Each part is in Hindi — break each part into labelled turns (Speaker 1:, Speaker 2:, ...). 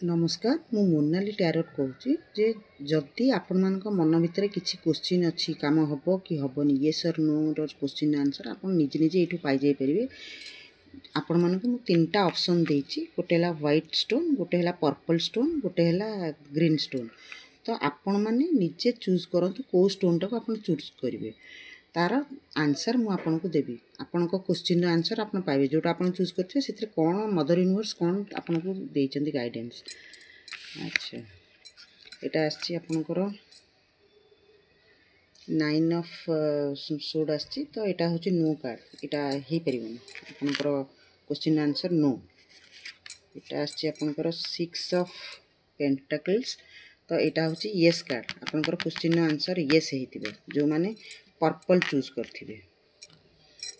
Speaker 1: नमस्कार मु मोनाली टैरोट कहूँ जे जदि आपण मान मन भितर किसी क्वेश्चन अच्छी काम हम कि हेनी ये सर नो क्वेश्चन आंसर आप निजे निजे ये पाई पारे। आपण मानक मु तीन टा ऑप्शन देछि, गोटे है व्हाइट स्टोन, गोटे है पर्पल स्टोन, गोटे है ग्रीन स्टोन। तो आपण माने निजे चूज करंतु को स्टोन टाको आपण चूज करेंगे तार आंसर मु आपन को देबी। आपन को क्वेश्चन रो आंसर आपन पाइबे जोटा आपन चूज करथे सेतिर कोन मदर यूनिवर्स कोन आपन को देइचंदी गाइडेंस। अच्छा एटा आछि आपन को 9 ऑफ सोड आछि, तो एटा होछि नो कार्ड, एटा हे परिबन आपन को क्वेश्चन आंसर नो। एटा आछि आपन को 6 ऑफ पेंटाकल्स, तो एटा होछि यस कार्ड, आपन को क्वेश्चन आंसर यस हेतिबे जो माने पर्पल चूज करथिबे।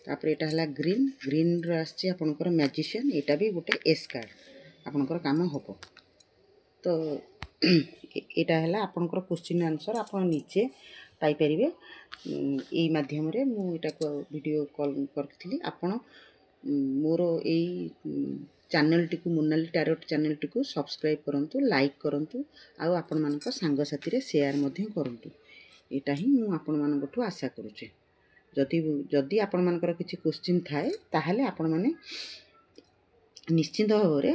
Speaker 1: तापर एटा हला ग्रीन, ग्रीन रो आछि आपनकर मैजिशियन, एटा भी गोटे एस कार्ड, आपनकर काम होबो। तो एटा हला आपनकर क्वेश्चन आंसर आपन नीचे पाई परिबे। एई माध्यम रे मु एटा को वीडियो कॉल करथिली। आपन मोरो एई चैनल टी को मोनाली टैरोट चैनल टी को सब्सक्राइब करंतु, लाइक करंतु, आ आपन मानक संग साथी रे शेयर मध्य करंतु। एटा ही मु आपण मानकठू आशा करूचे। जदि जदि आपण मानकर किछि क्वेश्चन थाए ताहले आपण माने निश्चित भाव रे।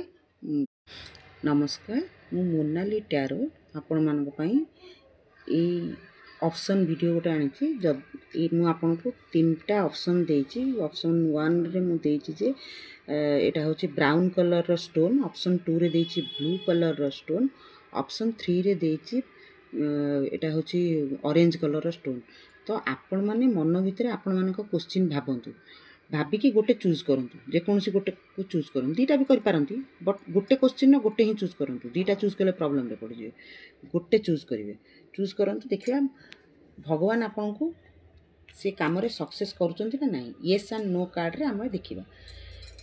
Speaker 1: नमस्कार मु मोनाली टैरोट आपण मानक पई ए ऑप्शन वीडियो गोटे आनिछि। जदि मु आपण को तीनटा ऑप्शन देछि, ऑप्शन 1 रे मु देछि जे एटा होछि ब्राउन कलर रो स्टोन, ऑप्शन 2 रे देछि ब्लू कलर रो स्टोन, ऑप्शन 3 रे देछि एटा होछि ऑरेंज कलर रो स्टोन। तो आपण माने मन भितर आपण मानक क्वेश्चन भाबंतु, भाबिकी गोटे चूज करंतु, जे कोनसी गोटे को चूज करंतु, दीटा भी कर पारंती बट गोटे क्वेश्चन गोटे ही चूज करंतु। दीटा चूज कले प्रॉब्लम रे पड़ जे, गोटे चूज करिवे, चूज करंतु, देखिया भगवान आपन को से काम रे सक्सेस करूचंती ना नहीं, यस एंड नो कार्ड रे हम देखिबा।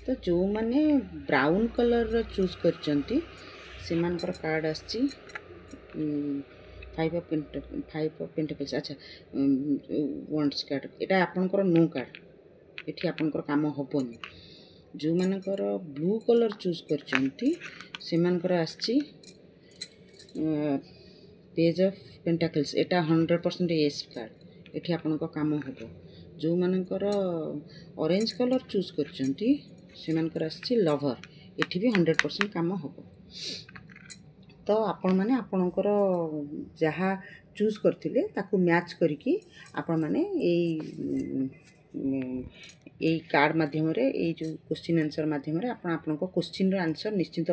Speaker 1: तो जो माने ब्राउन कलर रो चूज करचंती से मानकर कार्ड आछि 5 ऑफ पेंटाकल्स। अच्छा वंड्स कार्ड, एटा आपनकर नो कार्ड, एठी आपनकर काम होबोनी। जो मानकर ब्लू कलर चूज करचंती से मानकर आछि page of pentacles, Etah 100% S card, एठी आपनकर काम होबो। जो मानकर ऑरेंज कलर चूज करचंती से मानकर आछि लवर, एठी भी 100% काम होबो। तो आपण माने आपणकर जहाँ चूज करथिले ताकू मैच करिकी आपण माने एई कार्ड माध्यम रे, एई जो क्वेश्चन आंसर माध्यम रे आपण आपनको क्वेश्चन रो आंसर निश्चित